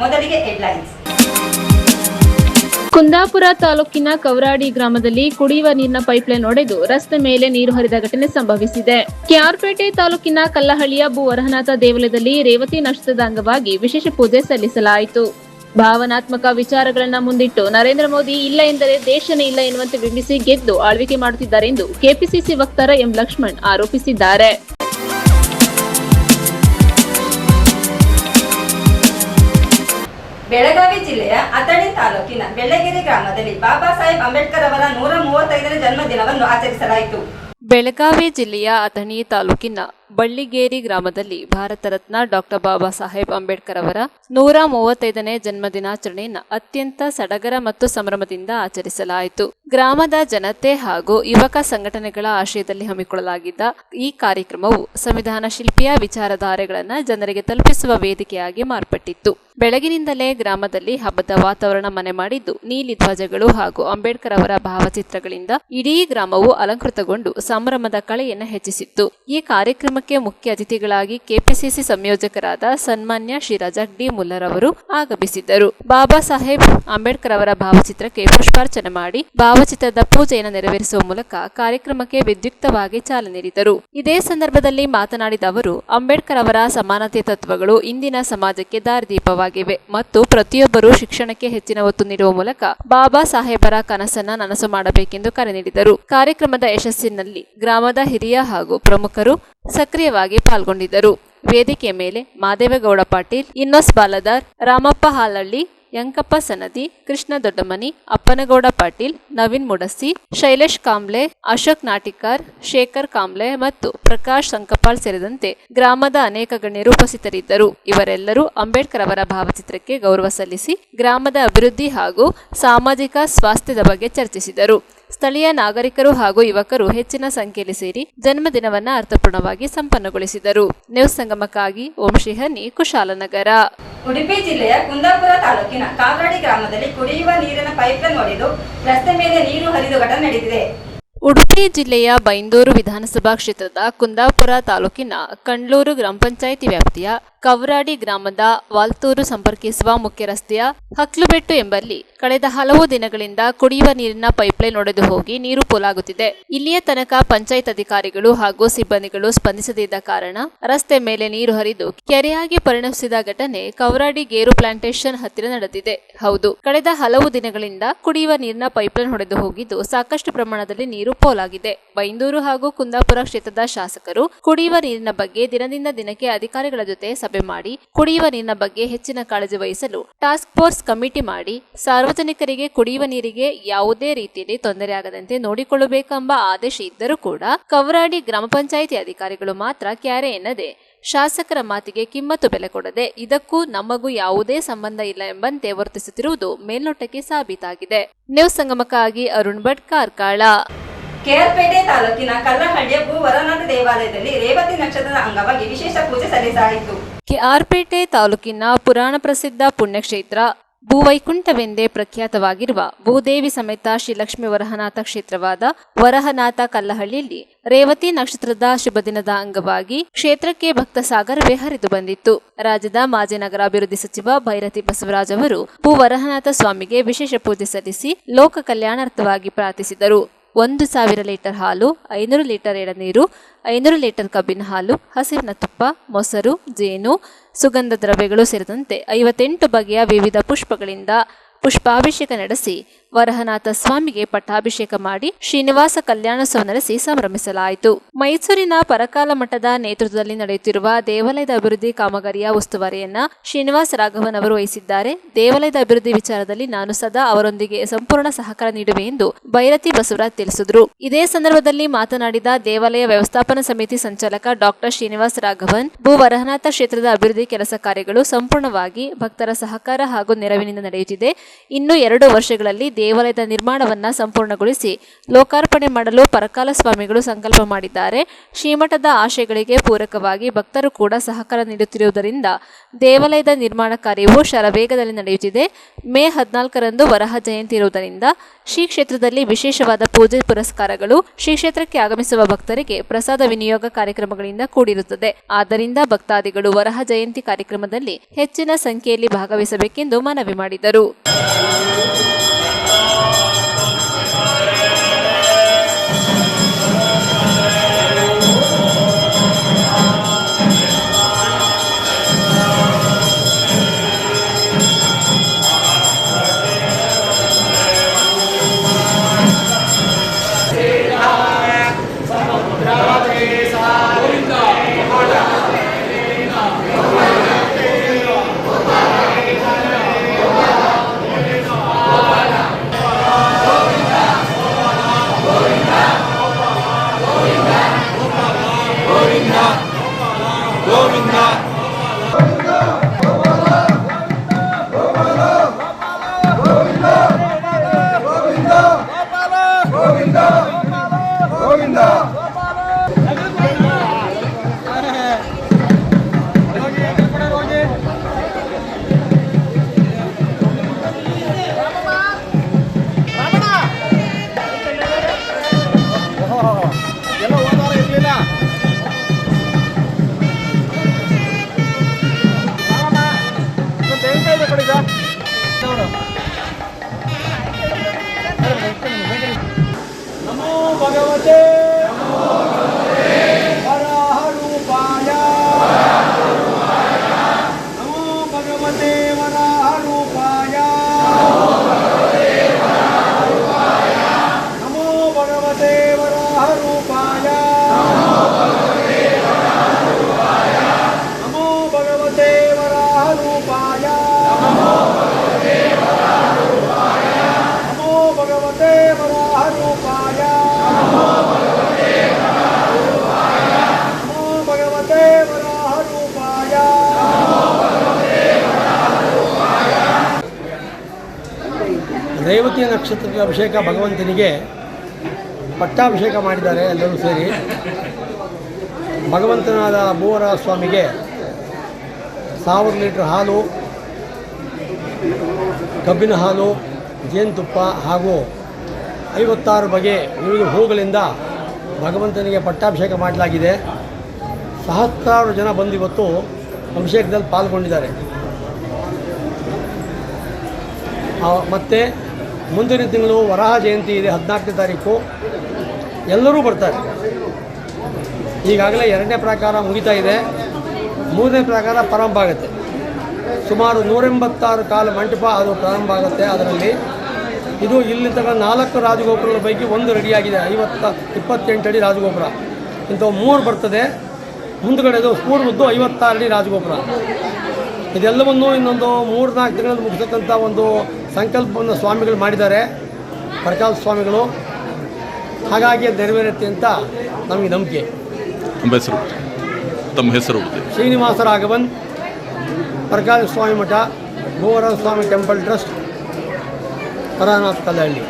ಮೊದಲಿಗೆ ಹೆಡ್ಲೈನ್ಸ್. ಕುಂದಾಪುರ ತಾಲೂಕಿನ ಕವರಾಡಿ ಗ್ರಾಮದಲ್ಲಿ ಕುಡಿಯುವ ನೀರಿನ ಪೈಪ್ಲೈನ್ ಒಡೆದು ರಸ್ತೆ ಮೇಲೆ ನೀರು ಹರಿದ ಘಟನೆ ಸಂಭವಿಸಿದೆ. ಕೆಆರ್ಪೇಟೆ ತಾಲೂಕಿನ ಕಲ್ಲಹಳ್ಳಿಯ ಭೂ ವರಹನಾಥ ದೇವಾಲಯದಲ್ಲಿ ರೇವತಿ ನಕ್ಷತ್ರದ ಅಂಗವಾಗಿ ವಿಶೇಷ ಪೂಜೆ ಸಲ್ಲಿಸಲಾಯಿತು. ಭಾವನಾತ್ಮಕ ವಿಚಾರಗಳನ್ನ ಮುಂದಿಟ್ಟು ನರೇಂದ್ರ ಮೋದಿ ಇಲ್ಲ ಎಂದರೆ ದೇಶನೇ ಇಲ್ಲ ಎನ್ನುವಂತೆ ಬಿಂಬಿಸಿ ಗೆದ್ದು ಆಳ್ವಿಕೆ ಮಾಡುತ್ತಿದ್ದಾರೆ ಎಂದು ಕೆಪಿಸಿಸಿ ವಕ್ತಾರ ಎಂ ಲಕ್ಷ್ಮಣ್ ಆರೋಪಿಸಿದ್ದಾರೆ. ಬೆಳಗಾವಿ ಜಿಲ್ಲೆಯ ಅಥಣಿ ತಾಲೂಕಿನ ಬೆಳ್ಳಗೆರೆ ಗ್ರಾಮದಲ್ಲಿ ಬಾಬಾ ಸಾಹೇಬ್ ಅಂಬೇಡ್ಕರ್ ಅವರ 135ನೇ ಜನ್ಮದಿನವನ್ನು ಆಚರಿಸಲಾಯಿತು. ಬೆಳಗಾವಿ ಜಿಲ್ಲೆಯ ಅಥಣಿ ತಾಲೂಕಿನ ಬಳ್ಳಿಗೇರಿ ಗ್ರಾಮದಲ್ಲಿ ಭಾರತ ರತ್ನ ಡಾಕ್ಟರ್ ಬಾಬಾ ಸಾಹೇಬ್ ಅಂಬೇಡ್ಕರ್ ಅವರ 135ನೇ ಜನ್ಮದಿನಾಚರಣೆಯನ್ನು ಅತ್ಯಂತ ಸಡಗರ ಮತ್ತು ಸಂಭ್ರಮದಿಂದ ಆಚರಿಸಲಾಯಿತು. ಗ್ರಾಮದ ಜನತೆ ಹಾಗೂ ಯುವಕ ಸಂಘಟನೆಗಳ ಆಶ್ರಯದಲ್ಲಿ ಹಮ್ಮಿಕೊಳ್ಳಲಾಗಿದ್ದ ಈ ಕಾರ್ಯಕ್ರಮವು ಸಂವಿಧಾನ ಶಿಲ್ಪಿಯ ವಿಚಾರಧಾರೆಗಳನ್ನು ಜನರಿಗೆ ತಲುಪಿಸುವ ವೇದಿಕೆಯಾಗಿ ಮಾರ್ಪಟ್ಟಿತ್ತು. ಬೆಳಗಿನಿಂದಲೇ ಗ್ರಾಮದಲ್ಲಿ ಹಬ್ಬದ ವಾತಾವರಣ ಮನೆ ಮಾಡಿದ್ದು ನೀಲಿ ಧ್ವಜಗಳು ಹಾಗೂ ಅಂಬೇಡ್ಕರ್ ಅವರ ಭಾವಚಿತ್ರಗಳಿಂದ ಇಡೀ ಗ್ರಾಮವು ಅಲಂಕೃತಗೊಂಡು ಸಂಭ್ರಮದ ಕಳೆಯನ್ನು ಹೆಚ್ಚಿಸಿತ್ತು. ಈ ಕಾರ್ಯಕ್ರಮಕ್ಕೆ ಮುಖ್ಯ ಅತಿಥಿಗಳಾಗಿ ಕೆಪಿಸಿಸಿ ಸಂಯೋಜಕರಾದ ಸನ್ಮಾನ್ಯ ಶ್ರೀ ರಜಾಕ್ ಡಿ ಮುಲ್ಲರ್ ಅವರು ಆಗಮಿಸಿದ್ದರು. ಬಾಬಾ ಸಾಹೇಬ್ ಅಂಬೇಡ್ಕರ್ ಅವರ ಭಾವಚಿತ್ರಕ್ಕೆ ಪುಷ್ಪಾರ್ಚನೆ ಮಾಡಿ ಭಾವಚಿತ್ರದ ಪೂಜೆಯನ್ನು ನೆರವೇರಿಸುವ ಮೂಲಕ ಕಾರ್ಯಕ್ರಮಕ್ಕೆ ವಿದ್ಯುಕ್ತವಾಗಿ ಚಾಲನೆ ನೀಡಿದರು. ಇದೇ ಸಂದರ್ಭದಲ್ಲಿ ಮಾತನಾಡಿದ ಅವರು, ಅಂಬೇಡ್ಕರ್ ಅವರ ಸಮಾನತೆ ತತ್ವಗಳು ಇಂದಿನ ಸಮಾಜಕ್ಕೆ ದಾರಿದೀಪವಾಗಿವೆ ಮತ್ತು ಪ್ರತಿಯೊಬ್ಬರೂ ಶಿಕ್ಷಣಕ್ಕೆ ಹೆಚ್ಚಿನ ಒತ್ತು ನೀಡುವ ಮೂಲಕ ಬಾಬಾ ಸಾಹೇಬರ ಕನಸನ್ನ ನನಸು ಮಾಡಬೇಕೆಂದು ಕರೆ ನೀಡಿದರು. ಕಾರ್ಯಕ್ರಮದ ಯಶಸ್ಸಿನಲ್ಲಿ ಗ್ರಾಮದ ಹಿರಿಯ ಹಾಗೂ ಪ್ರಮುಖರು ಸಕ್ರಿಯವಾಗಿ ಪಾಲ್ಗೊಂಡಿದ್ದರು. ವೇದಿಕೆ ಮೇಲೆ ಮಾದೇವೇಗೌಡ ಪಾಟೀಲ್, ಇನ್ನೋಸ್ ಬಾಲದಾರ್, ರಾಮಪ್ಪ ಹಾಲಳ್ಳಿ, ಯಂಕಪ್ಪ ಸನದಿ, ಕೃಷ್ಣ ದೊಡ್ಡಮನಿ, ಅಪ್ಪನಗೌಡ ಪಾಟೀಲ್, ನವೀನ್ ಮುಡಸಿ, ಶೈಲೇಶ್ ಕಾಂಬ್ಳೆ, ಅಶೋಕ್ ನಾಟಿಕಾರ್, ಶೇಖರ್ ಕಾಂಬ್ಳೆ ಮತ್ತು ಪ್ರಕಾಶ್ ಸಂಕಪಾಳ್ ಸೇರಿದಂತೆ ಗ್ರಾಮದ ಅನೇಕ ಗಣ್ಯರು ಉಪಸ್ಥಿತರಿದ್ದರು. ಇವರೆಲ್ಲರೂ ಅಂಬೇಡ್ಕರ್ ಅವರ ಭಾವಚಿತ್ರಕ್ಕೆ ಗೌರವ ಸಲ್ಲಿಸಿ ಗ್ರಾಮದ ಅಭಿವೃದ್ಧಿ ಹಾಗೂ ಸಾಮಾಜಿಕ ಸ್ವಾಸ್ಥ್ಯದ ಬಗ್ಗೆ ಚರ್ಚಿಸಿದರು. ಸ್ಥಳೀಯ ನಾಗರಿಕರು ಹಾಗೂ ಯುವಕರು ಹೆಚ್ಚಿನ ಸಂಖ್ಯೆಯಲ್ಲಿ ಸೇರಿ ಜನ್ಮದಿನವನ್ನ ಅರ್ಥಪೂರ್ಣವಾಗಿ ಸಂಪನ್ನಗೊಳಿಸಿದರು. ನ್ಯೂಸ್ ಸಂಗಮಕ್ಕಾಗಿ ಓಂ ಶ್ರೀಹನಿ, ಕುಶಾಲನಗರ. ಉಡುಪಿ ಜಿಲ್ಲೆಯ ಕುಂದಾಪುರ ತಾಲೂಕಿನ ಕಾವರಾಡಿ ಗ್ರಾಮದಲ್ಲಿ ಕುಡಿಯುವ ನೀರಿನ ಪೈಪ್ಲೈನ್ ಒಡೆದು ರಸ್ತೆ ಮೇಲೆ ನೀರು ಹರಿದು ಘಟನೆ ನಡೆದಿದೆ. ಉಡುಪಿ ಜಿಲ್ಲೆಯ ಬೈಂದೂರು ವಿಧಾನಸಭಾ ಕ್ಷೇತ್ರದ ಕುಂದಾಪುರ ತಾಲೂಕಿನ ಕಂಡ್ಲೂರು ಗ್ರಾಮ ಪಂಚಾಯಿತಿ ವ್ಯಾಪ್ತಿಯ ಕವರಾಡಿ ಗ್ರಾಮದ ವಾಲ್ತೂರು ಸಂಪರ್ಕಿಸುವ ಮುಖ್ಯ ರಸ್ತೆಯ ಹಕ್ಲುಬೆಟ್ಟು ಎಂಬಲ್ಲಿ ಕಳೆದ ಹಲವು ದಿನಗಳಿಂದ ಕುಡಿಯುವ ನೀರಿನ ಪೈಪ್ಲೈನ್ ಒಡೆದು ಹೋಗಿ ನೀರು ಪೋಲಾಗುತ್ತಿದೆ. ಇಲ್ಲಿಯ ತನಕ ಪಂಚಾಯತ್ ಅಧಿಕಾರಿಗಳು ಹಾಗೂ ಸಿಬ್ಬಂದಿಗಳು ಸ್ಪಂದಿಸದಿದ್ದ ಕಾರಣ ರಸ್ತೆ ಮೇಲೆ ನೀರು ಹರಿದು ಕೆರೆಯಾಗಿ ಪರಿಣಮಿಸಿದ ಘಟನೆ ಕವರಾಡಿ ಗೇರು ಪ್ಲಾಂಟೇಶನ್ ಹತ್ತಿರ ನಡೆದಿದೆ. ಹೌದು, ಕಳೆದ ಹಲವು ದಿನಗಳಿಂದ ಕುಡಿಯುವ ನೀರಿನ ಪೈಪ್ಲೈನ್ ಒಡೆದು ಹೋಗಿದ್ದು ಸಾಕಷ್ಟು ಪ್ರಮಾಣದಲ್ಲಿ ನೀರು ಪೋಲಾಗಿದೆ. ಬೈಂದೂರು ಹಾಗೂ ಕುಂದಾಪುರ ಕ್ಷೇತ್ರದ ಶಾಸಕರು ಕುಡಿಯುವ ನೀರಿನ ಬಗ್ಗೆ ದಿನದಿಂದ ದಿನಕ್ಕೆ ಅಧಿಕಾರಿಗಳ ಜೊತೆ ಸಭೆ ಮಾಡಿ ಕುಡಿಯುವ ನೀರಿನ ಬಗ್ಗೆ ಹೆಚ್ಚಿನ ಕಾಳಜಿ ವಹಿಸಲು ಟಾಸ್ಕ್ ಫೋರ್ಸ್ ಕಮಿಟಿ ಮಾಡಿ ಸಾರ್ವಜನಿಕರಿಗೆ ಕುಡಿಯುವ ನೀರಿಗೆ ಯಾವುದೇ ರೀತಿಯಲ್ಲಿ ತೊಂದರೆಯಾಗದಂತೆ ನೋಡಿಕೊಳ್ಳಬೇಕೆಂಬ ಆದೇಶ ಇದ್ದರೂ ಕೂಡ ಕವರಾಡಿ ಗ್ರಾಮ ಪಂಚಾಯಿತಿ ಅಧಿಕಾರಿಗಳು ಮಾತ್ರ ಕ್ಯಾರೆ ಎನ್ನದೆ ಶಾಸಕರ ಮಾತಿಗೆ ಕಿಮ್ಮತ್ತು ಬೆಲೆ ಕೊಡದೆ ಇದಕ್ಕೂ ನಮಗೂ ಯಾವುದೇ ಸಂಬಂಧ ಇಲ್ಲ ಎಂಬಂತೆ ವರ್ತಿಸುತ್ತಿರುವುದು ಮೇಲ್ನೋಟಕ್ಕೆ ಸಾಬೀತಾಗಿದೆ. ನ್ಯೂಸ್ ಸಂಗಮಕ್ಕಾಗಿ ಅರುಣ್ ಭಟ್, ಕಾರ್ಕಳ. ಕೆಆರ್ಪೇಟೆ ತಾಲೂಕಿನ ಕಲ್ಲಹಳ್ಳಿಯ ಭೂ ವರಹನಾಥ ದೇವಾಲಯದಲ್ಲಿ ರೇವತಿ ನಕ್ಷತ್ರದ ಅಂಗವಾಗಿ ವಿಶೇಷ ಪೂಜೆ ಸಲ್ಲಿಸಲಾಯಿತು. ಕೆಆರ್ಪೇಟೆ ತಾಲೂಕಿನ ಪುರಾಣ ಪ್ರಸಿದ್ಧ ಪುಣ್ಯಕ್ಷೇತ್ರ ಭೂವೈಕುಂಠವೆಂದೇ ಪ್ರಖ್ಯಾತವಾಗಿರುವ ಭೂದೇವಿ ಸಮೇತ ಶ್ರೀ ಲಕ್ಷ್ಮೀ ವರಹನಾಥ ಕ್ಷೇತ್ರವಾದ ವರಹನಾಥ ಕಲ್ಲಹಳ್ಳಿಯಲ್ಲಿ ರೇವತಿ ನಕ್ಷತ್ರದ ಶುಭ ದಿನದ ಅಂಗವಾಗಿ ಕ್ಷೇತ್ರಕ್ಕೆ ಭಕ್ತ ಸಾಗರವೇ ಹರಿದು ಬಂದಿತ್ತು. ರಾಜ್ಯದ ಮಾಜಿ ನಗರಾಭಿವೃದ್ಧಿ ಸಚಿವ ಭೈರತಿ ಬಸವರಾಜ್ ಅವರು ಭೂ ವರಹನಾಥ ಸ್ವಾಮಿಗೆ ವಿಶೇಷ ಪೂಜೆ ಸಲ್ಲಿಸಿ ಲೋಕ ಕಲ್ಯಾಣಾರ್ಥವಾಗಿ ಪ್ರಾರ್ಥಿಸಿದರು. 1,000 ಲೀಟರ್ ಹಾಲು, 500 ಲೀಟರ್ ಎಳನೀರು, 500 ಲೀಟರ್ ಕಬ್ಬಿನ ಹಾಲು, ಹಸಿರಿನ ತುಪ್ಪ, ಮೊಸರು, ಜೇನು, ಸುಗಂಧ ದ್ರವ್ಯಗಳು ಸೇರಿದಂತೆ 58 ಬಗೆಯ ವಿವಿಧ ಪುಷ್ಪಗಳಿಂದ ಪುಷ್ಪಾಭಿಷೇಕ ನಡೆಸಿ ವರಹನಾಥ ಸ್ವಾಮಿಗೆ ಪಟ್ಟಾಭಿಷೇಕ ಮಾಡಿ ಶ್ರೀನಿವಾಸ ಕಲ್ಯಾಣೋತ್ಸವ ನಡೆಸಿ ಸಂಭ್ರಮಿಸಲಾಯಿತು. ಮೈಸೂರಿನ ಪರಕಾಲ ಮಠದ ನೇತೃತ್ವದಲ್ಲಿ ನಡೆಯುತ್ತಿರುವ ದೇವಾಲಯದ ಅಭಿವೃದ್ಧಿ ಕಾಮಗಾರಿಯ ಉಸ್ತುವಾರಿಯನ್ನ ಶ್ರೀನಿವಾಸ ರಾಘವನ್ ಅವರು ವಹಿಸಿದ್ದಾರೆ. ದೇವಾಲಯದ ಅಭಿವೃದ್ಧಿ ವಿಚಾರದಲ್ಲಿ ನಾನು ಸದಾ ಅವರೊಂದಿಗೆ ಸಂಪೂರ್ಣ ಸಹಕಾರ ನೀಡುವೆ ಎಂದು ಭೈರತಿ ಬಸವರಾಜ್ ತಿಳಿಸಿದರು. ಇದೇ ಸಂದರ್ಭದಲ್ಲಿ ಮಾತನಾಡಿದ ದೇವಾಲಯ ವ್ಯವಸ್ಥಾಪನಾ ಸಮಿತಿ ಸಂಚಾಲಕ ಡಾಕ್ಟರ್ ಶ್ರೀನಿವಾಸ ರಾಘವನ್, ಭೂ ವರಹನಾಥ ಕ್ಷೇತ್ರದ ಅಭಿವೃದ್ಧಿ ಕೆಲಸ ಕಾರ್ಯಗಳು ಸಂಪೂರ್ಣವಾಗಿ ಭಕ್ತರ ಸಹಕಾರ ಹಾಗೂ ನೆರವಿನಿಂದ ನಡೆಯುತ್ತಿದೆ. ಇನ್ನು 2 ವರ್ಷಗಳಲ್ಲಿ ದೇವಾಲಯದ ನಿರ್ಮಾಣವನ್ನು ಸಂಪೂರ್ಣಗೊಳಿಸಿ ಲೋಕಾರ್ಪಣೆ ಮಾಡಲು ಪರಕಾಲ ಸ್ವಾಮಿಗಳು ಸಂಕಲ್ಪ ಮಾಡಿದ್ದಾರೆ. ಶ್ರೀಮಠದ ಆಶಯಗಳಿಗೆ ಪೂರಕವಾಗಿ ಭಕ್ತರು ಕೂಡ ಸಹಕಾರ ನೀಡುತ್ತಿರುವುದರಿಂದ ದೇವಾಲಯದ ನಿರ್ಮಾಣ ಕಾರ್ಯವು ಶರವೇಗದಲ್ಲಿ ನಡೆಯುತ್ತಿದೆ. ಮೇ 14ರಂದು ವರಹ ಜಯಂತಿ ಇರುವುದರಿಂದ ಶ್ರೀ ಕ್ಷೇತ್ರದಲ್ಲಿ ವಿಶೇಷವಾದ ಪೂಜೆ ಪುರಸ್ಕಾರಗಳು, ಶ್ರೀ ಕ್ಷೇತ್ರಕ್ಕೆ ಆಗಮಿಸುವ ಭಕ್ತರಿಗೆ ಪ್ರಸಾದ ವಿನಿಯೋಗ ಕಾರ್ಯಕ್ರಮಗಳಿಂದ ಕೂಡಿರುತ್ತದೆ. ಆದ್ದರಿಂದ ಭಕ್ತಾದಿಗಳು ವರಹ ಜಯಂತಿ ಕಾರ್ಯಕ್ರಮದಲ್ಲಿ ಹೆಚ್ಚಿನ ಸಂಖ್ಯೆಯಲ್ಲಿ ಭಾಗವಹಿಸಬೇಕೆಂದು ಮನವಿ ಮಾಡಿದರು. नमो भगवते वराहरूपाय नमो भगवते वराहरूपाय नमो भगवते वराहरूपाय नमो भगवते वराहरूपाय नमो भगवते वराहरूपाय नमो भगवते वराहरूपाय ರೇವತಿ ನಕ್ಷತ್ರದ ಅಭಿಷೇಕ ಭಗವಂತನಿಗೆ ಪಟ್ಟಾಭಿಷೇಕ ಮಾಡಿದ್ದಾರೆ ಎಲ್ಲರೂ ಸೇರಿ. ಭಗವಂತನಾದ ಭೂವರಾಹ ಸ್ವಾಮಿಗೆ 1000 ಲೀಟರ್ ಹಾಲು, ಕಬ್ಬಿನ ಹಾಲು, ಜೇನುತುಪ್ಪ ಹಾಗೂ 56 ಬಗೆ ವಿವಿಧ ಹೂಗಳಿಂದ ಭಗವಂತನಿಗೆ ಪಟ್ಟಾಭಿಷೇಕ ಮಾಡಲಾಗಿದೆ. ಸಹಸ್ರಾರು ಜನ ಬಂದು ಇವತ್ತು ಅಭಿಷೇಕದಲ್ಲಿ ಪಾಲ್ಗೊಂಡಿದ್ದಾರೆ. ಮತ್ತು ಮುಂದಿನ ತಿಂಗಳು ವರಾಹ ಜಯಂತಿ ಇದೆ, 14ನೇ ತಾರೀಕು. ಎಲ್ಲರೂ ಬರ್ತಾರೆ. ಈಗಾಗಲೇ 2ನೇ ಪ್ರಾಕಾರ ಮುಗಿತಾ ಇದೆ, 3ನೇ ಪ್ರಾಕಾರ ಪ್ರಾರಂಭ ಆಗುತ್ತೆ. ಸುಮಾರು 186 ಕಾಲು ಮಂಟಪ ಅದು ಪ್ರಾರಂಭ ಆಗುತ್ತೆ. ಅದರಲ್ಲಿ ಇದು ಇಲ್ಲಿ ತನಕ 4 ರಾಜಗೋಪುರಗಳ ಪೈಕಿ ಒಂದು ರೆಡಿಯಾಗಿದೆ. 28 ಅಡಿ ರಾಜಗೋಪುರ. ಇಂಥವು 3 ಬರ್ತದೆ. ಮುಂದುಗಡೆದು ಪೂರ್ವದ್ದು 56 ಅಡಿ ರಾಜಗೋಪುರ. ಇದೆಲ್ಲವನ್ನು ಇನ್ನೊಂದು 3-4 ತಿಂಗಳಲ್ಲಿ ಮುಗಿಸತಕ್ಕಂಥ ಒಂದು ಸಂಕಲ್ಪವನ್ನು ಸ್ವಾಮಿಗಳು ಮಾಡಿದ್ದಾರೆ, ಪರಕಾಲ ಸ್ವಾಮಿಗಳು. ಹಾಗಾಗಿ ನೆರವೇರುತ್ತೆ ಅಂತ ನಮಗೆ ನಂಬಿಕೆ. ತಮ್ಮ ಹೆಸರು? Srinivasa Raghavan, Parakala Swami Matha, Bhuvaraha Swami temple trust, Paranath Kallahalli.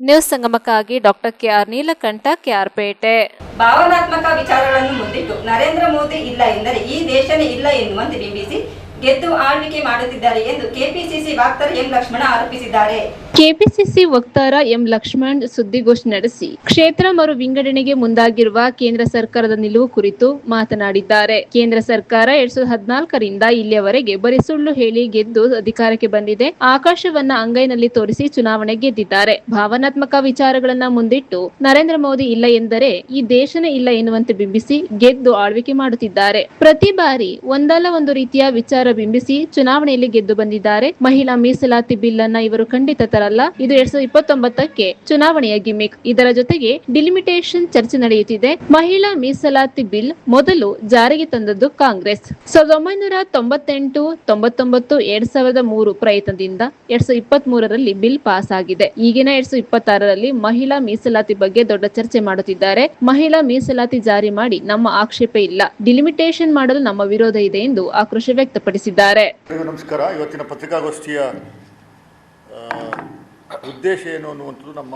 News ಸಂಗಮಕ್ಕಾಗಿ ಡಾಕ್ಟರ್ ಕೆಆರ್ ನೀಲಕಂಠ, ಕೆಆರ್ಪೇಟೆ. ಭಾವನಾತ್ಮಕ ವಿಚಾರಗಳನ್ನು ಮುಂದಿಟ್ಟು ನರೇಂದ್ರ ಮೋದಿ ಇಲ್ಲ ಎಂದರೆ ಈ ದೇಶನೇ ಇಲ್ಲ ಎನ್ನುವಂತೆ ಬಿಂಬಿಸಿ ಗೆದ್ದು ಆಳ್ವಿಕೆ ಮಾಡುತ್ತಿದ್ದಾರೆ ಎಂದು ಕೆಪಿಸಿಸಿ ವಕ್ತಾರ ಎಂ ಲಕ್ಷ್ಮಣ ಆರೋಪಿಸಿದ್ದಾರೆ. ಕೆಪಿಸಿಸಿ ವಕ್ತಾರ ಎಂ ಲಕ್ಷ್ಮಣ್ ಸುದ್ದಿಗೋಷ್ಠಿ ನಡೆಸಿ ಕ್ಷೇತ್ರ ಮರು ವಿಂಗಡಣೆಗೆ ಮುಂದಾಗಿರುವ ಕೇಂದ್ರ ಸರ್ಕಾರದ ನಿಲುವು ಕುರಿತು ಮಾತನಾಡಿದ್ದಾರೆ. ಕೇಂದ್ರ ಸರ್ಕಾರ 2014ರಿಂದ ಇಲ್ಲಿಯವರೆಗೆ ಬರೀ ಸುಳ್ಳು ಹೇಳಿ ಗೆದ್ದು ಅಧಿಕಾರಕ್ಕೆ ಬಂದಿದೆ. ಆಕಾಶವನ್ನ ಅಂಗೈನಲ್ಲಿ ತೋರಿಸಿ ಚುನಾವಣೆ ಗೆದ್ದಿದ್ದಾರೆ. ಭಾವನಾತ್ಮಕ ವಿಚಾರಗಳನ್ನ ಮುಂದಿಟ್ಟು ನರೇಂದ್ರ ಮೋದಿ ಇಲ್ಲ ಎಂದರೆ ಈ ದೇಶನೇ ಇಲ್ಲ ಎನ್ನುವಂತೆ ಬಿಂಬಿಸಿ ಗೆದ್ದು ಆಳ್ವಿಕೆ ಮಾಡುತ್ತಿದ್ದಾರೆ. ಪ್ರತಿ ಬಾರಿ ಒಂದಲ್ಲ ಒಂದು ರೀತಿಯ ವಿಚಾರ ಬಿಂಬಿಸಿ ಚುನಾವಣೆಯಲ್ಲಿ ಗೆದ್ದು ಬಂದಿದ್ದಾರೆ. ಮಹಿಳಾ ಮೀಸಲಾತಿ ಬಿಲ್ ಅನ್ನ ಇವರು ಖಂಡಿತ ತರಲ್ಲ. ಇದು 2029ಕ್ಕೆ ಚುನಾವಣೆಯ ಗಿಮಿಕ್. ಇದರ ಜೊತೆಗೆ ಡಿಲಿಮಿಟೇಷನ್ ಚರ್ಚೆ ನಡೆಯುತ್ತಿದೆ. ಮಹಿಳಾ ಮೀಸಲಾತಿ ಬಿಲ್ ಮೊದಲು ಜಾರಿಗೆ ತಂದದ್ದು ಕಾಂಗ್ರೆಸ್. 1998, 99, 2003 ಪ್ರಯತ್ನದಿಂದ 2023ರಲ್ಲಿ ಬಿಲ್ ಪಾಸ್ ಆಗಿದೆ. ಈಗಿನ 2026ರಲ್ಲಿ ಮಹಿಳಾ ಮೀಸಲಾತಿ ಬಗ್ಗೆ ದೊಡ್ಡ ಚರ್ಚೆ ಮಾಡುತ್ತಿದ್ದಾರೆ. ಮಹಿಳಾ ಮೀಸಲಾತಿ ಜಾರಿ ಮಾಡಿ ನಮ್ಮ ಆಕ್ಷೇಪ ಇಲ್ಲ, ಡಿಲಿಮಿಟೇಷನ್ ಮಾಡಲು ನಮ್ಮ ವಿರೋಧ ಇದೆ ಎಂದು ಆಕ್ರೋಶ ವ್ಯಕ್ತಪಡಿಸಿದ್ದಾರೆ. ನಮಸ್ಕಾರ. ಇವತ್ತಿನ ಪತ್ರಿಕಾಗೋಷ್ಠಿಯ ಉದ್ದೇಶ ಏನು ಅನ್ನುವಂಥದ್ದು ನಮ್ಮ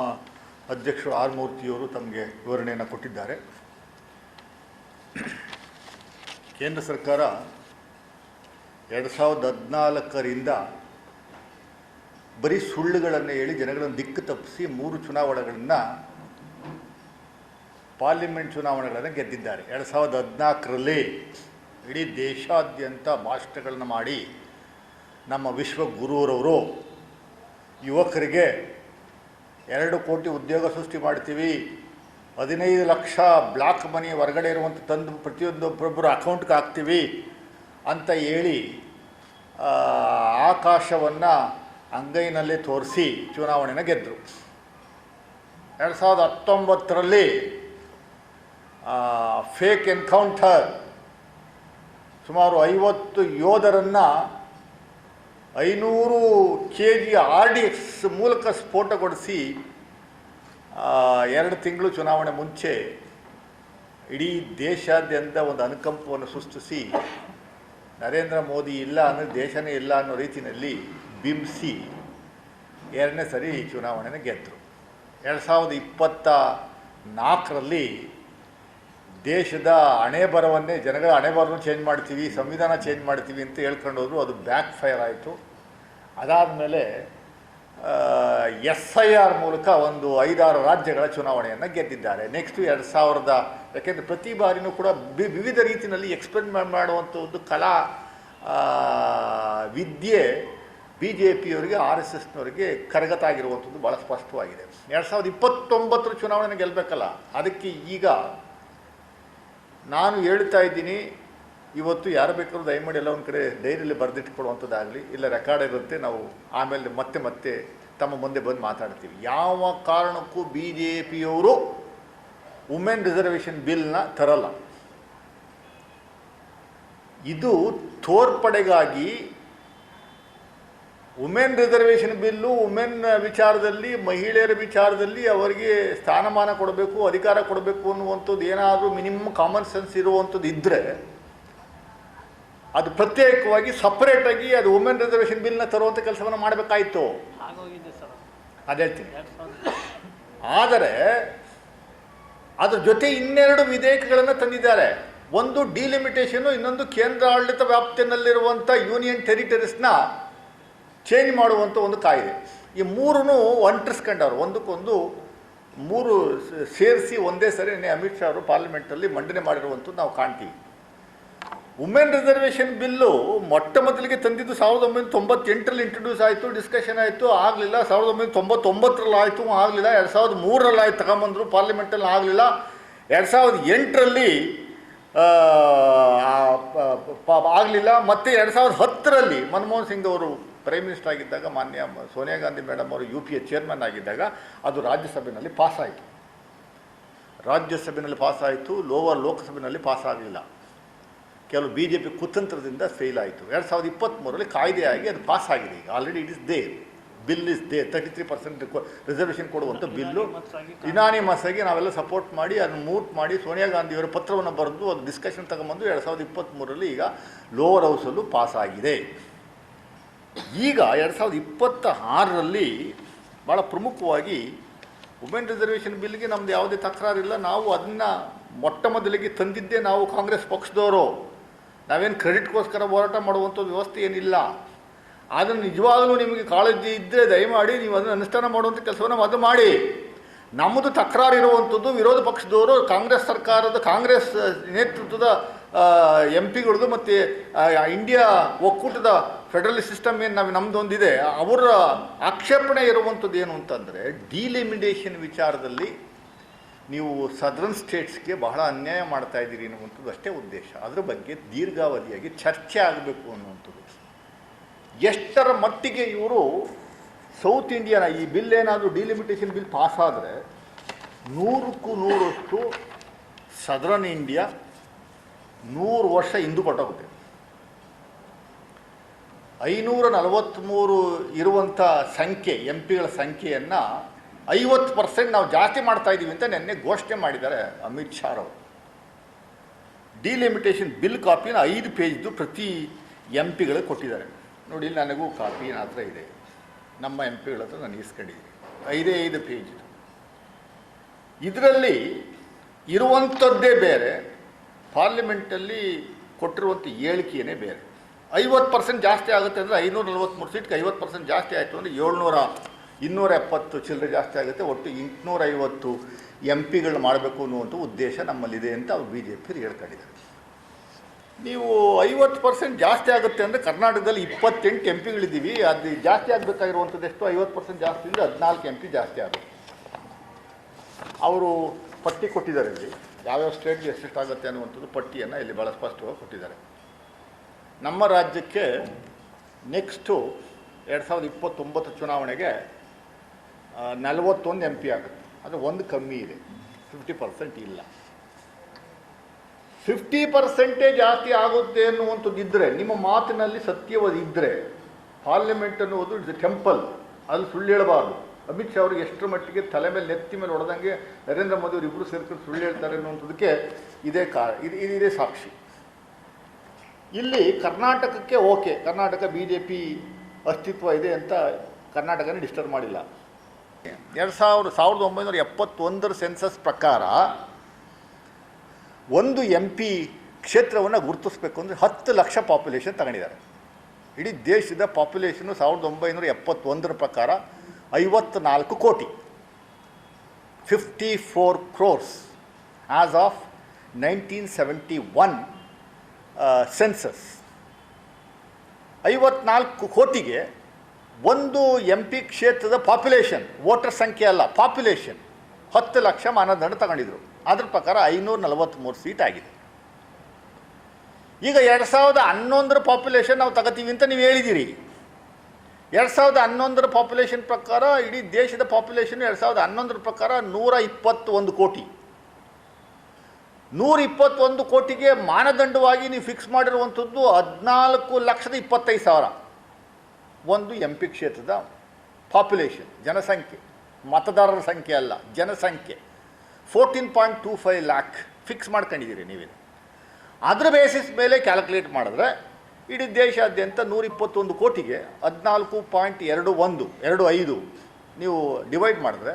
ಅಧ್ಯಕ್ಷರು ಆರ್ ಮೂರ್ತಿಯವರು ತಮಗೆ ವಿವರಣೆಯನ್ನು ಕೊಟ್ಟಿದ್ದಾರೆ. ಕೇಂದ್ರ ಸರ್ಕಾರ 2014ರಿಂದ ಬರೀ ಸುಳ್ಳುಗಳನ್ನು ಹೇಳಿ ಜನಗಳನ್ನು ದಿಕ್ಕು ತಪ್ಪಿಸಿ 3 ಚುನಾವಣೆಗಳನ್ನು ಪಾರ್ಲಿಮೆಂಟ್ ಚುನಾವಣೆಗಳನ್ನು ಗೆದ್ದಿದ್ದಾರೆ. 2014ರಲ್ಲಿ ಇಡೀ ದೇಶಾದ್ಯಂತ ಭಾಷಣಗಳನ್ನು ಮಾಡಿ ನಮ್ಮ ವಿಶ್ವಗುರುರವರು ಯುವಕರಿಗೆ 2 ಕೋಟಿ ಉದ್ಯೋಗ ಸೃಷ್ಟಿ ಮಾಡ್ತೀವಿ, 15 ಲಕ್ಷ ಬ್ಲಾಕ್ ಮನಿ ಹೊರಗಡೆ ಇರುವಂಥ ತಂದು ಪ್ರತಿಯೊಬ್ಬೊಬ್ಬರ ಅಕೌಂಟ್ಗೆ ಹಾಕ್ತೀವಿ ಅಂತ ಹೇಳಿ ಆಕಾಶವನ್ನು ಅಂಗೈನಲ್ಲಿ ತೋರಿಸಿ ಚುನಾವಣೆನ ಗೆದ್ದರು. 2019ರಲ್ಲಿ ಫೇಕ್ ಎನ್ಕೌಂಟರ್ ಸುಮಾರು 50 ಯೋಧರನ್ನು 500 kg RDX ಮೂಲಕ ಸ್ಫೋಟಗೊಳಿಸಿ 2 ತಿಂಗಳು ಚುನಾವಣೆ ಮುಂಚೆ ಇಡೀ ದೇಶಾದ್ಯಂತ ಒಂದು ಅನುಕಂಪವನ್ನು ಸೃಷ್ಟಿಸಿ ನರೇಂದ್ರ ಮೋದಿ ಇಲ್ಲ ಅಂದರೆ ದೇಶನೇ ಇಲ್ಲ ಅನ್ನೋ ರೀತಿಯಲ್ಲಿ ಬಿಂಬಿಸಿ 2ನೇ ಸರಿ ಚುನಾವಣೆನ ಗೆದ್ದರು. 2024ರಲ್ಲಿ ದೇಶದ ಹಣೆ ಬರವನ್ನೇ ಜನಗಳ ಹಣೆ ಬರವನ್ನು ಚೇಂಜ್ ಮಾಡ್ತೀವಿ, ಸಂವಿಧಾನ ಚೇಂಜ್ ಮಾಡ್ತೀವಿ ಅಂತ ಹೇಳ್ಕೊಂಡು ಹೋದ್ರು. ಅದು ಬ್ಯಾಕ್ ಫೈರ್ ಆಯಿತು. ಅದಾದಮೇಲೆ SIR ಮೂಲಕ ಒಂದು 5-6 ರಾಜ್ಯಗಳ ಚುನಾವಣೆಯನ್ನು ಗೆದ್ದಿದ್ದಾರೆ. ನೆಕ್ಸ್ಟು 2000 ಯಾಕೆಂದರೆ ಪ್ರತಿ ಬಾರಿನೂ ಕೂಡ ವಿವಿಧ ರೀತಿಯಲ್ಲಿ ಎಕ್ಸ್ಪೆರಿಮೆಂಟ್ ಮಾಡುವಂಥ ಒಂದು ಕಲಾ ವಿದ್ಯೆ BJPಯವರಿಗೆ RSSನವರಿಗೆ ಕರಗತ ಆಗಿರುವಂಥದ್ದು ಭಾಳ ಸ್ಪಷ್ಟವಾಗಿದೆ. 2029 ಚುನಾವಣೆ ಗೆಲ್ಲಬೇಕಲ್ಲ, ಅದಕ್ಕೆ ಈಗ ನಾನು ಹೇಳ್ತಾ ಇದ್ದೀನಿ, ಇವತ್ತು ಯಾರು ಬೇಕಾದ್ರೂ ದಯಮಾಡಿ ಎಲ್ಲ ಒಂದು ಕಡೆ ಡೈರಿಯಲ್ಲಿ ಬರೆದಿಟ್ಕೊಡುವಂಥದ್ದಾಗಲಿ, ಇಲ್ಲ ರೆಕಾರ್ಡ್ ಇರುತ್ತೆ, ನಾವು ಆಮೇಲೆ ಮತ್ತೆ ತಮ್ಮ ಮುಂದೆ ಬಂದು ಮಾತಾಡ್ತೀವಿ. ಯಾವ ಕಾರಣಕ್ಕೂ BJPಯವರು ವುಮೆನ್ ರಿಸರ್ವೇಷನ್ ಬಿಲ್ನ ತರಲ್ಲ. ಇದು ತೋರ್ಪಡೆಗಾಗಿ ವುಮೆನ್ ರಿಸರ್ವೇಷನ್ ಬಿಲ್ಲು ವುಮೆನ್ ವಿಚಾರದಲ್ಲಿ, ಮಹಿಳೆಯರ ವಿಚಾರದಲ್ಲಿ ಅವರಿಗೆ ಸ್ಥಾನಮಾನ ಕೊಡಬೇಕು, ಅಧಿಕಾರ ಕೊಡಬೇಕು ಅನ್ನುವಂಥದ್ದು ಏನಾದರೂ ಮಿನಿಮಮ್ ಕಾಮನ್ ಸೆನ್ಸ್ ಇರುವಂಥದ್ದು ಇದ್ದರೆ ಅದು ಪ್ರತ್ಯೇಕವಾಗಿ ಸಪ್ರೇಟಾಗಿ ಅದು ವುಮೆನ್ ರಿಸರ್ವೇಷನ್ ಬಿಲ್ನ ತರುವಂಥ ಕೆಲಸವನ್ನು ಮಾಡಬೇಕಾಯಿತು. ಅದು ಹೇಳ್ತೀನಿ. ಆದರೆ ಅದ್ರ ಜೊತೆ 2 ವಿಧೇಯಕಗಳನ್ನು ತಂದಿದ್ದಾರೆ. ಒಂದು ಡಿಲಿಮಿಟೇಷನು, ಇನ್ನೊಂದು ಕೇಂದ್ರಾಡಳಿತ ವ್ಯಾಪ್ತಿಯಲ್ಲಿರುವಂಥ ಯೂನಿಯನ್ ಟೆರಿಟರೀಸ್ನ ಚೇಂಜ್ ಮಾಡುವಂಥ ಒಂದು ಕಾಯ್ದೆ. ಈ 3 ಅಂಟಿಸ್ಕೊಂಡವ್ರು, ಒಂದಕ್ಕೊಂದು 3 ಸೇರಿಸಿ ಒಂದೇ ಸರಿ ಅಮಿತ್ ಶಾ ಅವರು ಪಾರ್ಲಿಮೆಂಟಲ್ಲಿ ಮಂಡನೆ ಮಾಡಿರುವಂಥದ್ದು ನಾವು ಕಾಣ್ತೀವಿ. ವುಮೆನ್ ರಿಸರ್ವೇಷನ್ ಬಿಲ್ಲು ಮೊಟ್ಟ ಮೊದಲಿಗೆ ತಂದಿದ್ದು 1998ರಲ್ಲಿ ಇಂಟ್ರೊಡ್ಯೂಸ್ ಆಯಿತು, ಡಿಸ್ಕಷನ್ ಆಯಿತು, ಆಗಲಿಲ್ಲ. 1999ರಲ್ಲಿ ಆಯಿತು, ಆಗಲಿಲ್ಲ. 2003ರಲ್ಲಿ ಆಯ್ತು, ತಗೊಂಬಂದರು, ಪಾರ್ಲಿಮೆಂಟಲ್ಲಿ ಆಗಲಿಲ್ಲ. 2008ರಲ್ಲಿ ಆಗಲಿಲ್ಲ. ಮತ್ತು 2010ರಲ್ಲಿ ಮನಮೋಹನ್ ಸಿಂಗ್ ಅವರು ಪ್ರೈಮ್ ಮಿನಿಸ್ಟರ್ ಆಗಿದ್ದಾಗ, ಮಾನ್ಯ ಸೋನಿಯಾ ಗಾಂಧಿ ಮೇಡಮ್ ಅವರು UPA ಚೇರ್ಮನ್ ಆಗಿದ್ದಾಗ ಅದು ರಾಜ್ಯಸಭೆಯಲ್ಲಿ ಪಾಸಾಯಿತು. ರಾಜ್ಯಸಭೆಯಲ್ಲಿ ಪಾಸಾಯಿತು, ಲೋಕಸಭೆಯಲ್ಲಿ ಪಾಸ್ ಆಗಲಿಲ್ಲ. ಕೆಲವು BJP ಕುತಂತ್ರದಿಂದ ಫೇಲ್ ಆಯಿತು. 2023ರಲ್ಲಿ ಕಾಯ್ದೆಯಾಗಿ ಅದು ಪಾಸ್ ಆಗಿದೆ. ಈಗ already it is there, bill is there. 33% reservation ಕೊಡುವಂಥ ಬಿಲ್ಲು ಯುನಾನಿಮಸ್ ಆಗಿ ನಾವೆಲ್ಲ ಸಪೋರ್ಟ್ ಮಾಡಿ ಅದನ್ನು ಮೂಟ್ ಮಾಡಿ ಸೋನಿಯಾ ಗಾಂಧಿಯವರ ಪತ್ರವನ್ನು ಬರೆದು ಅದು ಡಿಸ್ಕಷನ್ ತಗೊಂಬಂದು 2023ರಲ್ಲಿ ಈಗ ಲೋವರ್ ಹೌಸಲ್ಲೂ ಪಾಸ್ ಆಗಿದೆ. ಈಗ 2026ರಲ್ಲಿ ಭಾಳ ಪ್ರಮುಖವಾಗಿ ವುಮೆನ್ ರಿಸರ್ವೇಷನ್ ಬಿಲ್ಗೆ ನಮ್ಮದು ಯಾವುದೇ ತಕರಾರಿಲ್ಲ. ನಾವು ಅದನ್ನು ಮೊಟ್ಟ ಮೊದಲಿಗೆ ತಂದಿದ್ದೇ ನಾವು ಕಾಂಗ್ರೆಸ್ ಪಕ್ಷದವರು. ನಾವೇನು ಕ್ರೆಡಿಟ್ಗೋಸ್ಕರ ಹೋರಾಟ ಮಾಡುವಂಥ ವ್ಯವಸ್ಥೆ ಏನಿಲ್ಲ. ಅದನ್ನು ನಿಜವಾಗಲೂ ನಿಮಗೆ ಕಾಳಜಿ ಇದ್ದರೆ ದಯಮಾಡಿ ನೀವು ಅದನ್ನು ಅನುಷ್ಠಾನ ಮಾಡುವಂಥ ಕೆಲಸವನ್ನು ಅದು ಮಾಡಿ. ನಮ್ಮದು ತಕರಾರು ಇರುವಂಥದ್ದು ವಿರೋಧ ಪಕ್ಷದವರು, ಕಾಂಗ್ರೆಸ್ ನೇತೃತ್ವದ MP ಗಳದ್ದು ಮತ್ತು ಇಂಡಿಯಾ ಒಕ್ಕೂಟದ ಫೆಡರಲಿಸ್ಟ್ ಸಿಸ್ಟಮ್ ಏನು ನಮ್ಮದೊಂದಿದೆ, ಅವರ ಆಕ್ಷೇಪಣೆ ಇರುವಂಥದ್ದು ಏನು ಅಂತಂದರೆ ಡಿಲಿಮಿಟೇಷನ್ ವಿಚಾರದಲ್ಲಿ ನೀವು ಸದರ್ನ್ ಸ್ಟೇಟ್ಸ್ಗೆ ಬಹಳ ಅನ್ಯಾಯ ಮಾಡ್ತಾ ಇದ್ದೀರಿ ಅನ್ನುವಂಥದ್ದು ಅಷ್ಟೇ ಉದ್ದೇಶ. ಅದರ ಬಗ್ಗೆ ದೀರ್ಘಾವಧಿಯಾಗಿ ಚರ್ಚೆ ಆಗಬೇಕು ಅನ್ನುವಂಥದ್ದು. ಎಷ್ಟರ ಮಟ್ಟಿಗೆ ಇವರು ಸೌತ್ ಇಂಡಿಯಾನ ಈ ಬಿಲ್ ಏನಾದರೂ ಡಿಲಿಮಿಟೇಷನ್ ಬಿಲ್ ಪಾಸಾದರೆ 100ಕ್ಕೂ 100ರಷ್ಟು ಸದರ್ನ್ ಇಂಡಿಯಾ 100 ವರ್ಷ ಹಿಂದೂ ಕೊಟ್ಟೋಗುತ್ತೆ. 543 ಇರುವಂಥ ಸಂಖ್ಯೆ MP ಗಳ ಸಂಖ್ಯೆಯನ್ನು 50% ನಾವು ಜಾಸ್ತಿ ಮಾಡ್ತಾ ಇದ್ದೀವಿ ಅಂತ ನಿನ್ನೆ ಘೋಷಣೆ ಮಾಡಿದ್ದಾರೆ ಅಮಿತ್ ಶಾ ಅವರು. ಡಿಲಿಮಿಟೇಷನ್ ಬಿಲ್ ಕಾಪಿನ 5 ಪೇಜ್ದು ಪ್ರತಿ MP ಗಳಿಗೆ ಕೊಟ್ಟಿದ್ದಾರೆ. ನೋಡಿ, ನನಗೂ ಕಾಪಿ ಹತ್ರ ಇದೆ, ನಮ್ಮ MP ಗಳ ಹತ್ರ ನಾನು ಇಸ್ಕೊಂಡಿದ್ದೀನಿ. 5 ಪೇಜ್. ಇದರಲ್ಲಿ ಇರುವಂಥದ್ದೇ ಬೇರೆ, ಪಾರ್ಲಿಮೆಂಟಲ್ಲಿ ಕೊಟ್ಟಿರುವಂಥ ಹೇಳಿಕೆಯೇ ಬೇರೆ. 50% ಜಾಸ್ತಿ ಆಗುತ್ತೆ ಅಂದರೆ 543 ಸೀಟ್ಗೆ 50% ಜಾಸ್ತಿ ಆಯಿತು ಅಂದರೆ 270 ಚಿಲ್ಲರೆ ಜಾಸ್ತಿ ಆಗುತ್ತೆ. ಒಟ್ಟು 850 MP ಮಾಡಬೇಕು ಅನ್ನುವಂಥ ಉದ್ದೇಶ ನಮ್ಮಲ್ಲಿದೆ ಅಂತ ಅವ್ರು BJP ಹೇಳ್ಕೊಂಡಿದ್ದಾರೆ. ನೀವು 50% ಜಾಸ್ತಿ ಆಗುತ್ತೆ ಅಂದರೆ ಕರ್ನಾಟಕದಲ್ಲಿ 28 MP ಅದು ಜಾಸ್ತಿ ಆಗಬೇಕಾಗಿರುವಂಥದ್ದು ಎಷ್ಟು? 50% ಜಾಸ್ತಿ ಅಂದರೆ 14 MP ಜಾಸ್ತಿ ಆಗುತ್ತೆ. ಅವರು ಪಟ್ಟಿ ಕೊಟ್ಟಿದ್ದಾರೆ ಇಲ್ಲಿ, ಯಾವ್ಯಾವ ಸ್ಟೇಟ್ಗೆ ಎಷ್ಟೆಷ್ಟಾಗುತ್ತೆ ಅನ್ನುವಂಥದ್ದು ಪಟ್ಟಿಯನ್ನು ಇಲ್ಲಿ ಭಾಳ ಸ್ಪಷ್ಟವಾಗಿ ಕೊಟ್ಟಿದ್ದಾರೆ. ನಮ್ಮ ರಾಜ್ಯಕ್ಕೆ ನೆಕ್ಸ್ಟು 2029 ಚುನಾವಣೆಗೆ 41 MP ಆಗುತ್ತೆ. ಅದು ಒಂದು ಕಮ್ಮಿ ಇದೆ, 50% ಇಲ್ಲ. 50% ಜಾಸ್ತಿ ಆಗುತ್ತೆ ಅನ್ನುವಂಥದ್ದಿದ್ದರೆ, ನಿಮ್ಮ ಮಾತಿನಲ್ಲಿ ಸತ್ಯವದಿದ್ದರೆ, ಪಾರ್ಲಿಮೆಂಟ್ ಅನ್ನುವುದು ಇಟ್ಸ್ ಎ ಟೆಂಪಲ್, ಅಲ್ಲಿ ಸುಳ್ಳು ಹೇಳಬಾರ್ದು. ಅಮಿತ್ ಶಾ ಅವ್ರಿಗೆ ಎಷ್ಟರ ಮಟ್ಟಿಗೆ ತಲೆ ಮೇಲೆ ನೆತ್ತಿ ಮೇಲೆ ಹೊಡೆದಂಗೆ ನರೇಂದ್ರ ಮೋದಿ ಅವರು ಇಬ್ಬರು ಸೇರ್ಕೊಂಡು ಸುಳ್ಳು ಹೇಳ್ತಾರೆ ಅನ್ನುವಂಥದ್ದಕ್ಕೆ ಇದೇ ಸಾಕ್ಷಿ. ಇಲ್ಲಿ ಕರ್ನಾಟಕಕ್ಕೆ ಓಕೆ, ಕರ್ನಾಟಕ BJP ಅಸ್ತಿತ್ವ ಇದೆ ಅಂತ ಕರ್ನಾಟಕನೇ ಡಿಸ್ಟರ್ಬ್ ಮಾಡಿಲ್ಲ. 1971 ಸೆನ್ಸಸ್ ಪ್ರಕಾರ ಒಂದು MP ಕ್ಷೇತ್ರವನ್ನು ಗುರುತಿಸ್ಬೇಕು ಅಂದರೆ 10 ಲಕ್ಷ ಪಾಪ್ಯುಲೇಷನ್ ತಗೊಂಡಿದ್ದಾರೆ. ಇಡೀ ದೇಶದ ಪಾಪ್ಯುಲೇಷನ್ನು 1971 ಪ್ರಕಾರ 54 ಕೋಟಿ, 54 crores ಆಸ್ ಆಫ್ 1971 ಸೆನ್ಸಸ್. 54 ಕೋಟಿಗೆ ಒಂದು MP ಕ್ಷೇತ್ರದ ಪಾಪ್ಯುಲೇಷನ್, ವೋಟರ್ ಸಂಖ್ಯೆ ಅಲ್ಲ, ಪಾಪ್ಯುಲೇಷನ್ 10 ಲಕ್ಷ ಮಾನದಂಡ ತಗೊಂಡಿದ್ರು. ಅದ್ರ ಪ್ರಕಾರ 543 ಸೀಟ್ ಆಗಿದೆ. ಈಗ 2011 ಪಾಪ್ಯುಲೇಷನ್ ನಾವು ತಗೋತೀವಿ ಅಂತ ನೀವು ಹೇಳಿದ್ದೀರಿ. 2011 ಪಾಪ್ಯುಲೇಷನ್ ಪ್ರಕಾರ ಇಡೀ ದೇಶದ ಪಾಪ್ಯುಲೇಷನ್ 2011 ಪ್ರಕಾರ 121 ಕೋಟಿ. 121 ಕೋಟಿಗೆ ಮಾನದಂಡವಾಗಿ ನೀವು ಫಿಕ್ಸ್ ಮಾಡಿರುವಂಥದ್ದು 14,25,000 ಒಂದು MP ಕ್ಷೇತ್ರದ ಪಾಪ್ಯುಲೇಷನ್, ಜನಸಂಖ್ಯೆ, ಮತದಾರರ ಸಂಖ್ಯೆ ಅಲ್ಲ, ಜನಸಂಖ್ಯೆ. 14.25 lakh ಫಿಕ್ಸ್ ಮಾಡ್ಕೊಂಡಿದ್ದೀರಿ ನೀವೇ. ಅದರ ಬೇಸಿಸ್ ಮೇಲೆ ಕ್ಯಾಲ್ಕುಲೇಟ್ ಮಾಡಿದ್ರೆ ಇಡೀ ದೇಶಾದ್ಯಂತ 121 ಕೋಟಿಗೆ 14.25 ನೀವು ಡಿವೈಡ್ ಮಾಡಿದ್ರೆ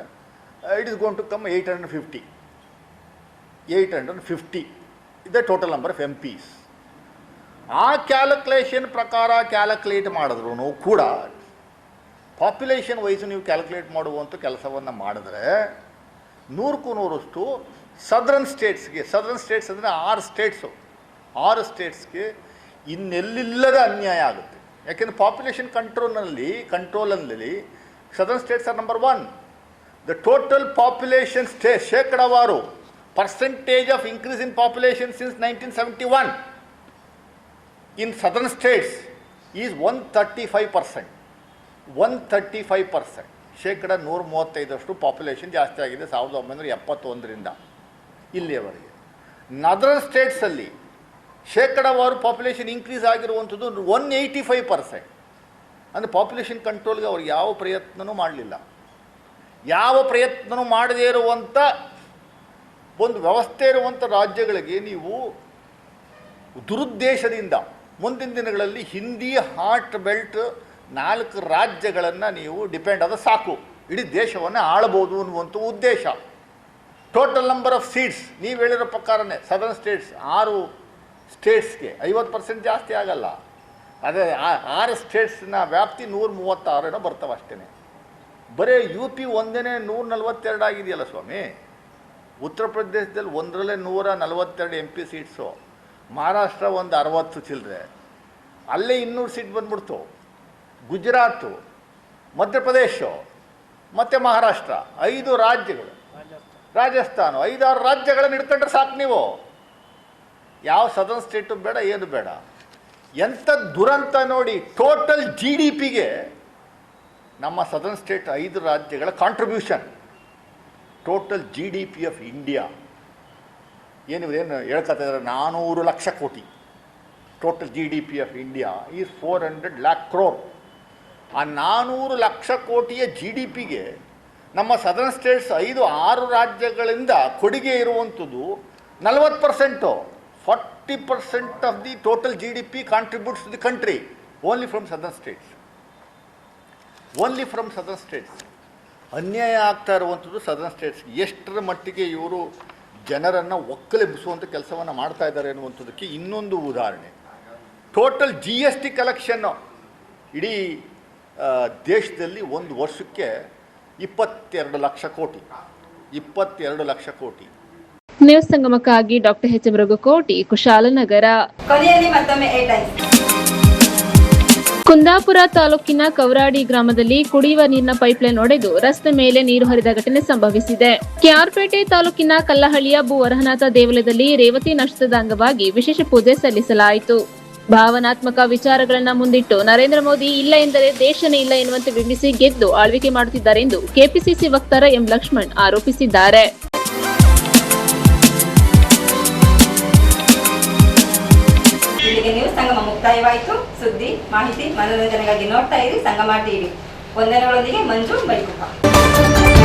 it is going to come 850 ಇದೆ ಟೋಟಲ್ ನಂಬರ್ ಆಫ್ MPs. ಆ ಕ್ಯಾಲ್ಕುಲೇಷನ್ ಪ್ರಕಾರ ಕ್ಯಾಲ್ಕುಲೇಟ್ ಮಾಡಿದ್ರು ಕೂಡ ಪಾಪ್ಯುಲೇಷನ್ ವೈಸು ನೀವು ಕ್ಯಾಲ್ಕುಲೇಟ್ ಮಾಡುವಂಥ ಕೆಲಸವನ್ನು ಮಾಡಿದ್ರೆ 100ಕ್ಕೂ 100ರಷ್ಟು ಸದರ್ನ್ ಸ್ಟೇಟ್ಸ್ಗೆ, ಸದರ್ನ್ ಸ್ಟೇಟ್ಸ್ ಅಂದರೆ 6 ಸ್ಟೇಟ್ಸ್ಗೆ ಇನ್ನೆಲ್ಲಿಲ್ಲದ ಅನ್ಯಾಯ ಆಗುತ್ತೆ. ಯಾಕೆಂದರೆ ಪಾಪ್ಯುಲೇಷನ್ ಕಂಟ್ರೋಲಲ್ಲಿ southern states are number 1. The total population ಶೇಕಡಾವಾರು percentage of increase in population since 1971 in southern states is 135%. 135%, ಶೇಕಡ 135 ಪಾಪ್ಯುಲೇಷನ್ ಜಾಸ್ತಿ ಆಗಿದೆ 1971ರಿಂದ ಇಲ್ಲಿಯವರೆಗೆ. ನದರ್ನ್ ಸ್ಟೇಟ್ಸಲ್ಲಿ ಶೇಕಡಾವಾರು ಪಾಪ್ಯುಲೇಷನ್ ಇನ್ಕ್ರೀಸ್ ಆಗಿರುವಂಥದ್ದು 185%. ಅಂದರೆ ಪಾಪ್ಯುಲೇಷನ್ ಕಂಟ್ರೋಲ್ಗೆ ಅವ್ರು ಯಾವ ಪ್ರಯತ್ನವೂ ಮಾಡಲಿಲ್ಲ. ಯಾವ ಪ್ರಯತ್ನವೂ ಮಾಡದೇ ಇರುವಂಥ ಒಂದು ವ್ಯವಸ್ಥೆ ಇರುವಂಥ ರಾಜ್ಯಗಳಿಗೆ ನೀವು ದುರುದ್ದೇಶದಿಂದ ಮುಂದಿನ ದಿನಗಳಲ್ಲಿ ಹಿಂದಿ ಹಾರ್ಟ್ ಬೆಲ್ಟ್ 4 ರಾಜ್ಯಗಳನ್ನು ನೀವು ಡಿಪೆಂಡ್ ಆದ ಸಾಕು, ಇಡೀ ದೇಶವನ್ನು ಆಳ್ಬೋದು ಅನ್ನುವಂಥ ಉದ್ದೇಶ. ಟೋಟಲ್ ನಂಬರ್ ಆಫ್ ಸೀಟ್ಸ್ ನೀವು ಹೇಳಿರೋ ಪ್ರಕಾರನೇ ಸದರ್ನ್ ಸ್ಟೇಟ್ಸ್ 6 ಸ್ಟೇಟ್ಸ್ಗೆ 50% ಜಾಸ್ತಿ ಆಗಲ್ಲ. ಅದೇ 6 ಸ್ಟೇಟ್ಸ್ನ ವ್ಯಾಪ್ತಿ 136 ಬರ್ತವೆ ಅಷ್ಟೇ. ಬರೀ UP ಒಂದೇ 142 ಆಗಿದೆಯಲ್ಲ ಸ್ವಾಮಿ. ಉತ್ತರ ಪ್ರದೇಶದಲ್ಲಿ 142 MP ಸೀಟ್ಸು, ಮಹಾರಾಷ್ಟ್ರ ಒಂದು 60 ಚಿಲ್ಲರೆ, ಅಲ್ಲೇ 200 ಸೀಟ್ ಬಂದ್ಬಿಡ್ತು. ಗುಜರಾತು, ಮಧ್ಯಪ್ರದೇಶ ಮತ್ತು ಮಹಾರಾಷ್ಟ್ರ 5 ರಾಜ್ಯಗಳು, ರಾಜಸ್ಥಾನ 5-6 ರಾಜ್ಯಗಳನ್ನು ಹಿಡ್ಕೊಂಡ್ರೆ ಸಾಕು ನೀವು. ಯಾವ ಸದರ್ನ್ ಸ್ಟೇಟು ಬೇಡ, ಏನು ಬೇಡ. ಎಂಥ ದುರಂತ ನೋಡಿ. ಟೋಟಲ್ GDPಗೆ ನಮ್ಮ ಸದರ್ನ್ ಸ್ಟೇಟ್ 5 ರಾಜ್ಯಗಳ contribution, total GDP of India ಏನು ಹೇಳ್ಕೊತಾ ಇದ್ದಾರೆ, 400 ಲಕ್ಷ ಕೋಟಿ. Total GDP of India is 400 lakh crore. ಆ 400 ಲಕ್ಷ ಕೋಟಿಯ GDPಗೆ ನಮ್ಮ ಸದರ್ನ್ ಸ್ಟೇಟ್ಸ್ 5-6 ರಾಜ್ಯಗಳಿಂದ ಕೊಡುಗೆ ಇರುವಂಥದ್ದು 40%. 40% of the total GDP contributes to the country only from southern states. Only from southern states. ಅನ್ಯಾಯ ಆಗ್ತಾ ಇರುವಂಥದ್ದು ಸದರ್ನ್ ಸ್ಟೇಟ್ಸ್. ಎಷ್ಟರ ಮಟ್ಟಿಗೆ ಇವರು ಜನರನ್ನು ಒಕ್ಕಲೆಬ್ಬಿಸುವಂಥ ಕೆಲಸವನ್ನು ಮಾಡ್ತಾ ಇದ್ದಾರೆ ಅನ್ನುವಂಥದ್ದಕ್ಕೆ ಇನ್ನೊಂದು ಉದಾಹರಣೆ. ಟೋಟಲ್ GST ಕಲೆಕ್ಷನ್ನು ಇಡೀ ದೇಶದಲ್ಲಿ ಒಂದು ವರ್ಷಕ್ಕೆ 22 ಲಕ್ಷ ಕೋಟಿ. 22 ಲಕ್ಷ ಕೋಟಿ. ನ್ಯೂಸ್ ಸಂಗಮಕ್ಕಾಗಿ ಡಾಕ್ಟರ್ ಎಚ್ ಮೃಗಕೋಟಿ, ಕುಶಾಲನಗರ. ಕೊನೆಯಲ್ಲಿ ಮತ್ತೊಮ್ಮೆ ಹೆಡ್ಲೈನ್ಸ್. ಕುಂದಾಪುರ ತಾಲೂಕಿನ ಕವರಾಡಿ ಗ್ರಾಮದಲ್ಲಿ ಕುಡಿಯುವ ನೀರಿನ ಪೈಪ್ಲೈನ್ ಒಡೆದು ರಸ್ತೆ ಮೇಲೆ ನೀರು ಹರಿದ ಘಟನೆ ಸಂಭವಿಸಿದೆ. ಕೆಆರ್ಪೇಟೆ ತಾಲೂಕಿನ ಕಲ್ಲಹಳ್ಳಿಯ ಭೂ ವರಹನಾಥ ದೇವಾಲಯದಲ್ಲಿ ರೇವತಿ ನಕ್ಷತ್ರದ ಅಂಗವಾಗಿ ವಿಶೇಷ ಪೂಜೆ ಸಲ್ಲಿಸಲಾಯಿತು. ಭಾವನಾತ್ಮಕ ವಿಚಾರಗಳನ್ನ ಮುಂದಿಟ್ಟು ನರೇಂದ್ರ ಮೋದಿ ಇಲ್ಲ ಎಂದರೆ ದೇಶನೇ ಇಲ್ಲ ಎನ್ನುವಂತೆ ಬಿಂಬಿಸಿ ಗೆದ್ದು ಆಳ್ವಿಕೆ ಮಾಡುತ್ತಿದ್ದಾರೆ ಎಂದು ಕೆಪಿಸಿಸಿ ವಕ್ತಾರ ಎಂ ಲಕ್ಷ್ಮಣ್ ಆರೋಪಿಸಿದ್ದಾರೆ. ಇಲ್ಲಿಗೆ ನ್ಯೂಸ್ ಸಂಗಮ ಮುಕ್ತಾಯವಾಯಿತು. ಸುದ್ದಿ, ಮಾಹಿತಿ, ಮನೋರಂಜನೆಗಾಗಿ ನೋಡ್ತಾ ಇರಿ ಸಂಗಮ ಟಿವಿ. ವಂದನೆಗಳೊಂದಿಗೆ ಮಂಜು ಬೈಕುಪ್ಪ.